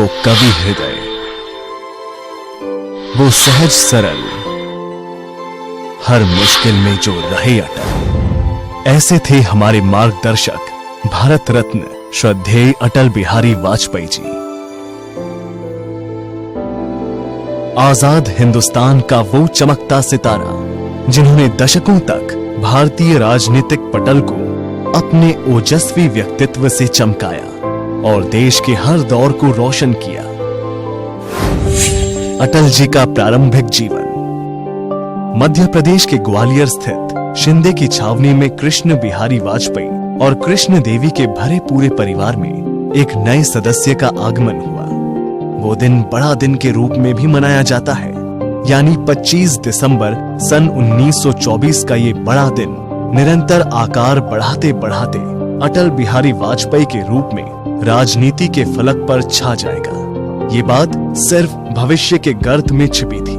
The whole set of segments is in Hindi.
वो कवि हृदय, वो सहज सरल, हर मुश्किल में जो रहे अटल, ऐसे थे हमारे मार्गदर्शक भारत रत्न श्रद्धेय अटल बिहारी वाजपेयी जी। आजाद हिंदुस्तान का वो चमकता सितारा जिन्होंने दशकों तक भारतीय राजनीतिक पटल को अपने ओजस्वी व्यक्तित्व से चमकाया और देश के हर दौर को रोशन किया। अटल जी का प्रारंभिक जीवन। मध्य प्रदेश के ग्वालियर स्थित शिंदे की छावनी में कृष्ण बिहारी वाजपेयी और कृष्ण देवी के भरे पूरे परिवार में एक नए सदस्य का आगमन हुआ। वो दिन बड़ा दिन के रूप में भी मनाया जाता है, यानी 25 दिसंबर सन 1924 का ये बड़ा दिन निरंतर आकार बढ़ाते बढ़ाते अटल बिहारी वाजपेयी के रूप में राजनीति के फलक पर छा जाएगा। ये बात सिर्फ भविष्य के गर्त में छिपी थी।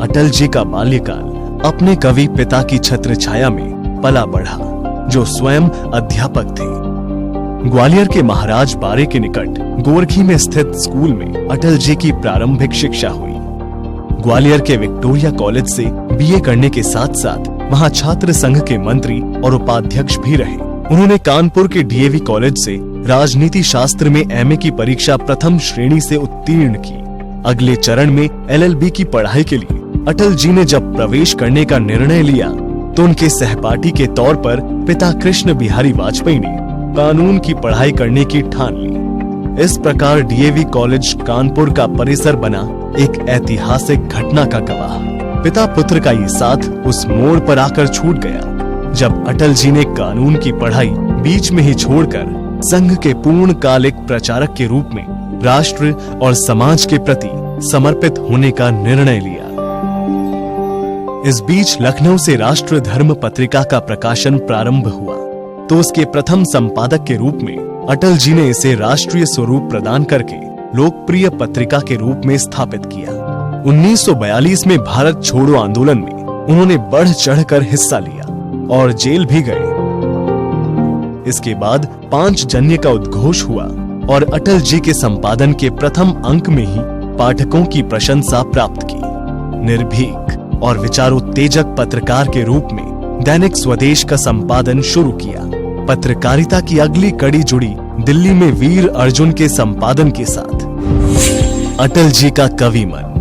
अटल जी का बाल्यकाल अपने कवि पिता की छत्र छाया में पला बढ़ा, जो स्वयं अध्यापक थे। ग्वालियर के महाराज बारे के निकट गोरखी में स्थित स्कूल में अटल जी की प्रारंभिक शिक्षा हुई। ग्वालियर के विक्टोरिया कॉलेज से बीए करने के साथ साथ वहां छात्र संघ के मंत्री और उपाध्यक्ष भी रहे। उन्होंने कानपुर के डीएवी कॉलेज से राजनीति शास्त्र में एमए की परीक्षा प्रथम श्रेणी से उत्तीर्ण की। अगले चरण में एलएलबी की पढ़ाई के लिए अटल जी ने जब प्रवेश करने का निर्णय लिया तो उनके सहपाठी के तौर पर पिता कृष्ण बिहारी वाजपेयी ने कानून की पढ़ाई करने की ठान ली। इस प्रकार डीएवी कॉलेज कानपुर का परिसर बना एक ऐतिहासिक घटना का गवाह। पिता पुत्र का ये साथ उस मोड़ पर आकर छूट गया जब अटल जी ने कानून की पढ़ाई बीच में ही छोड़कर संघ के पूर्णकालिक प्रचारक के रूप में राष्ट्र और समाज के प्रति समर्पित होने का निर्णय लिया। इस बीच लखनऊ से राष्ट्र धर्म पत्रिका का प्रकाशन प्रारंभ हुआ तो उसके प्रथम संपादक के रूप में अटल जी ने इसे राष्ट्रीय स्वरूप प्रदान करके लोकप्रिय पत्रिका के रूप में स्थापित किया। 1942 में भारत छोड़ो आंदोलन में उन्होंने बढ़ चढ़कर हिस्सा लिया और जेल भी गए। इसके बाद 5 जन्य का उद्घोष हुआ और अटल जी के संपादन के प्रथम अंक में ही पाठकों की प्रशंसा प्राप्त की। निर्भीक और विचारोत्तेजक पत्रकार के रूप में दैनिक स्वदेश का संपादन शुरू किया। पत्रकारिता की अगली कड़ी जुड़ी दिल्ली में वीर अर्जुन के संपादन के साथ। अटल जी का कवि मन।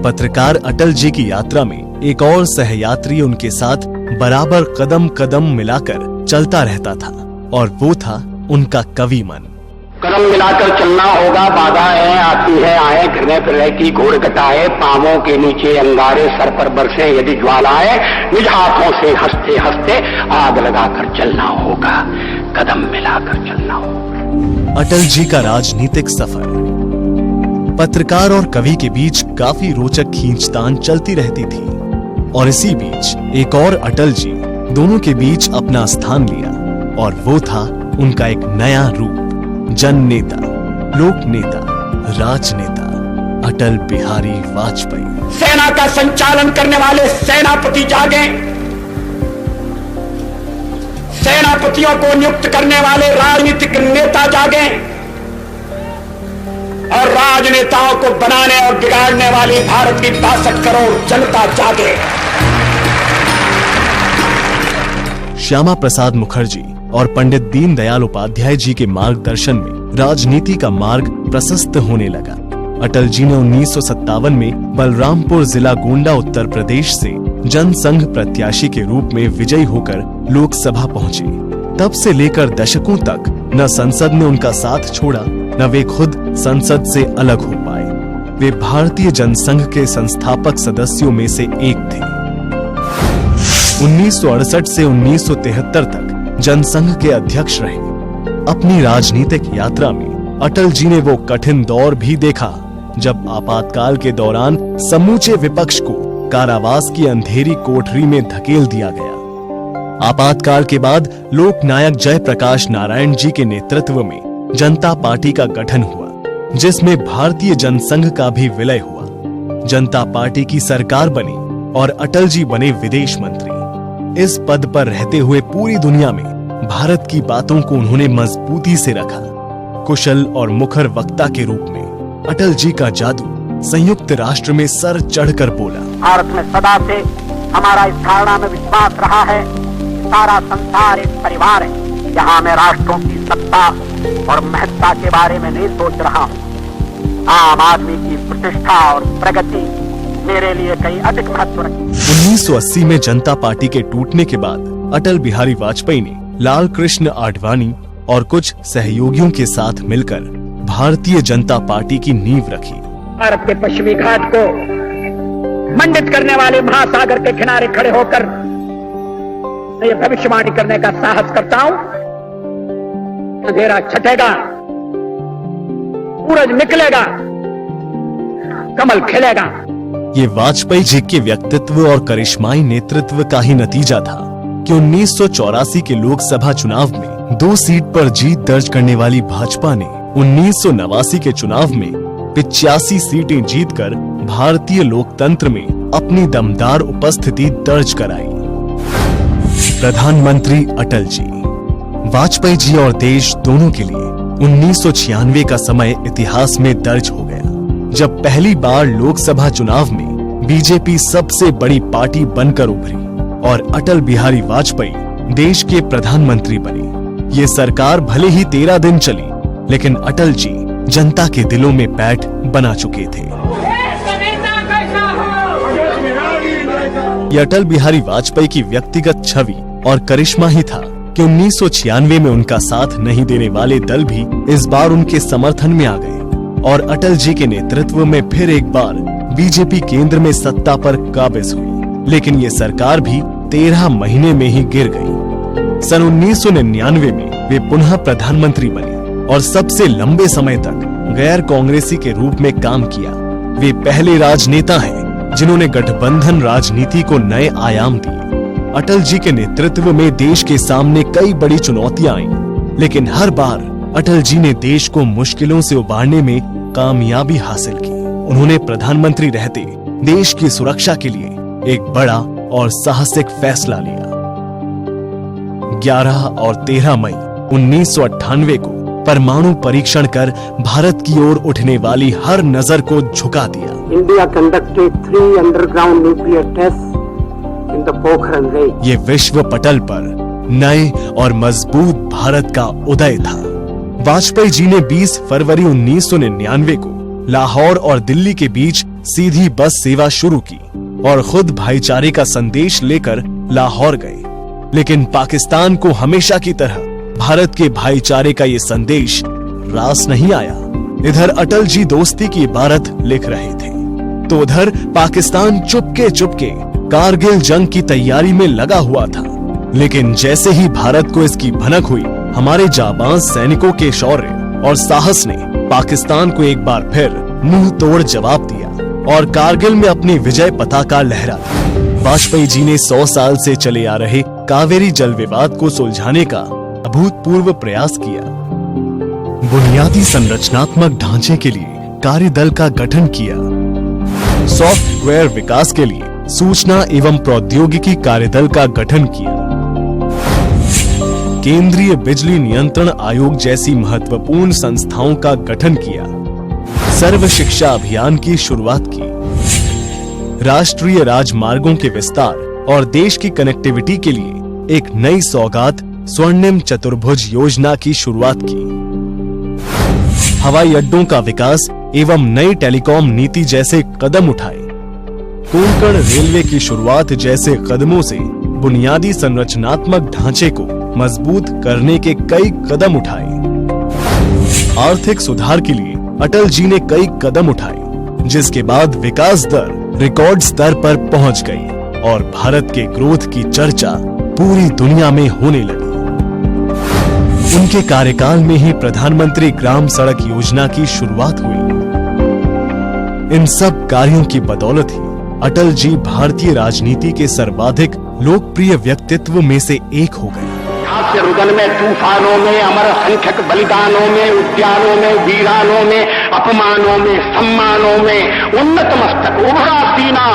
पत्रकार अटल जी की यात्रा में एक और सहयात्री उनके साथ बराबर कदम कदम मिलाकर चलता रहता था और वो था उनका कवि मन। कदम मिलाकर चलना होगा, बाधाएं आती है, आए घिरने फिरने की घोर घटाए, पांवों के नीचे अंगारे, सर पर बरसे यदि ज्वालाएं, निज हाथों से हंसते हंसते आग लगाकर चलना होगा, कदम मिलाकर चलना होगा। अटल जी का राजनीतिक सफर। पत्रकार और कवि के बीच काफी रोचक खींचतान चलती रहती थी और इसी बीच एक और अटल जी दोनों के बीच अपना स्थान लिया और वो था उनका एक नया रूप, जन नेता, लोक नेता, राजनेता अटल बिहारी वाजपेयी। सेना का संचालन करने वाले सेनापति जागे, सेनापतियों को नियुक्त करने वाले राजनीतिक नेता जागे और राजनेताओं को बनाने और बिगाड़ने वाली भारत की 62 करोड़ जनता जागे। श्यामा प्रसाद मुखर्जी और पंडित दीनदयाल उपाध्याय जी के मार्गदर्शन में राजनीति का मार्ग प्रशस्त होने लगा। अटल जी ने 1957 में बलरामपुर जिला गोंडा उत्तर प्रदेश से जनसंघ प्रत्याशी के रूप में विजयी होकर लोकसभा पहुंचे। तब से लेकर दशकों तक न संसद ने उनका साथ छोड़ा न वे खुद संसद से अलग हो पाए। वे भारतीय जनसंघ के संस्थापक सदस्यों में से एक थे। 1968 से 1973 तक जनसंघ के अध्यक्ष रहे। अपनी राजनीतिक यात्रा में अटल जी ने वो कठिन दौर भी देखा जब आपातकाल के दौरान समूचे विपक्ष को कारावास की अंधेरी कोठरी में धकेल दिया गया। आपातकाल के बाद लोकनायक जयप्रकाश नारायण जी के नेतृत्व में जनता पार्टी का गठन हुआ, जिसमें भारतीय जनसंघ का भी विलय हुआ। जनता पार्टी की सरकार बनी और अटल जी बने विदेश मंत्री। इस पद पर रहते हुए पूरी दुनिया में भारत की बातों को उन्होंने मजबूती से रखा। कुशल और मुखर वक्ता के रूप में अटल जी का जादू संयुक्त राष्ट्र में सर चढ़कर बोला। भारत में सदा से हमारा इस धारणा में विश्वास रहा है कि सारा संसार एक परिवार है। यहाँ मैं राष्ट्रों की सत्ता और महत्ता के बारे में नहीं सोच रहा हूँ। आम आदमी की प्रतिष्ठा और प्रगति मेरे लिए कहीं अधिक महत्व रखती है। 1980 में जनता पार्टी के टूटने के बाद अटल बिहारी वाजपेयी ने लाल कृष्ण आडवाणी और कुछ सहयोगियों के साथ मिलकर भारतीय जनता पार्टी की नींव रखी। भारत के पश्चिमी घाट को मंडित करने वाले महासागर के किनारे खड़े होकर मैं ये भविष्यवाणी करने का साहस करता हूं, अंधेरा छटेगा, सूरज निकलेगा, कमल खिलेगा। ये वाजपेयी जी के व्यक्तित्व और करिश्माई नेतृत्व का ही नतीजा था कि 1984 के लोकसभा चुनाव में 2 सीट पर जीत दर्ज करने वाली भाजपा ने 1989 के चुनाव में 85 सीटें जीतकर भारतीय लोकतंत्र में अपनी दमदार उपस्थिति दर्ज कराई। प्रधानमंत्री अटल जी, वाजपेयी जी और देश दोनों के लिए 1996 का समय इतिहास में दर्ज हो गया, जब पहली बार लोकसभा चुनाव में बीजेपी सबसे बड़ी पार्टी बनकर उभरी और अटल बिहारी वाजपेयी देश के प्रधानमंत्री बने। ये सरकार भले ही 13 दिन चली, लेकिन अटल जी जनता के दिलों में बैठ बना चुके थे। ये अटल बिहारी वाजपेयी की व्यक्तिगत छवि और करिश्मा ही था कि 1996 में उनका साथ नहीं देने वाले दल भी इस बार उनके समर्थन में आ गए और अटल जी के नेतृत्व में फिर एक बार बीजेपी केंद्र में सत्ता पर काबिज हुई। लेकिन ये सरकार भी 13 महीने में ही गिर गई। सन 1999 में वे पुनः प्रधानमंत्री बने और सबसे लंबे समय तक गैर कांग्रेसी के रूप में काम किया। वे पहले राजनेता हैं जिन्होंने गठबंधन राजनीति को नए आयाम दिए। अटल जी के नेतृत्व में देश के सामने कई बड़ी चुनौतियां आईं, लेकिन हर बार अटल जी ने देश को मुश्किलों से उबारने में कामयाबी हासिल की। उन्होंने प्रधानमंत्री रहते देश की सुरक्षा के लिए एक बड़ा और साहसिक फैसला लिया। 11 और 13 मई 1998 को परमाणु परीक्षण कर भारत की ओर उठने वाली हर नजर को झुका दिया। India conducted 3 underground nuclear test in the Pokhran range. ये विश्व पटल पर नए और मजबूत भारत का उदय था। वाजपेयी जी ने 20 फरवरी 1999 को लाहौर और दिल्ली के बीच सीधी बस सेवा शुरू की और खुद भाईचारे का संदेश लेकर लाहौर गए। लेकिन पाकिस्तान को हमेशा की तरह भारत के भाईचारे का ये संदेश रास नहीं आया। इधर अटल जी दोस्ती की इबारत लिख रहे थे, तो उधर पाकिस्तान चुपके चुपके कारगिल जंग की तैयारी में लगा हुआ था। लेकिन जैसे ही भारत को इसकी भनक हुई, हमारे जाबाज सैनिकों के शौर्य और साहस ने पाकिस्तान को एक बार फिर मुंह तोड़ जवाब दिया और कारगिल में अपनी विजय पताका लहरा दी। वाजपेयी जी ने 100 साल से चले आ रहे कावेरी जल विवाद को सुलझाने का अभूतपूर्व प्रयास किया। बुनियादी संरचनात्मक ढांचे के लिए कार्यदल का गठन किया। सॉफ्टवेयर विकास के लिए सूचना एवं प्रौद्योगिकी कार्यदल का गठन किया। केंद्रीय बिजली नियंत्रण आयोग जैसी महत्वपूर्ण संस्थाओं का गठन किया। सर्व शिक्षा अभियान की शुरुआत की। राष्ट्रीय राजमार्गों के विस्तार और देश की कनेक्टिविटी के लिए एक नई सौगात स्वर्णिम चतुर्भुज योजना की शुरुआत की। हवाई अड्डों का विकास एवं नई टेलीकॉम नीति जैसे कदम उठाए। कोंकण रेलवे की शुरुआत जैसे कदमों से बुनियादी संरचनात्मक ढांचे को मजबूत करने के कई कदम उठाए। आर्थिक सुधार के लिए अटल जी ने कई कदम उठाए, जिसके बाद विकास दर रिकॉर्ड स्तर पर पहुंच गई और भारत के ग्रोथ की चर्चा पूरी दुनिया में होने लगी। उनके कार्यकाल में ही प्रधानमंत्री ग्राम सड़क योजना की शुरुआत हुई। इन सब कार्यों की बदौलत ही अटल जी भारतीय राजनीति के सर्वाधिक लोकप्रिय व्यक्तित्व में से एक हो गए। हास्य रुदन में, तूफानों में, अमर असंख्यक बलिदानों में, उद्यानों में, वीरानों में, अपमानों में, सम्मानों में, उन्नत मस्तक, उभरा सीना,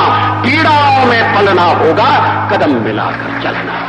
पीड़ाओं में पलना होगा, कदम मिलाकर चलना।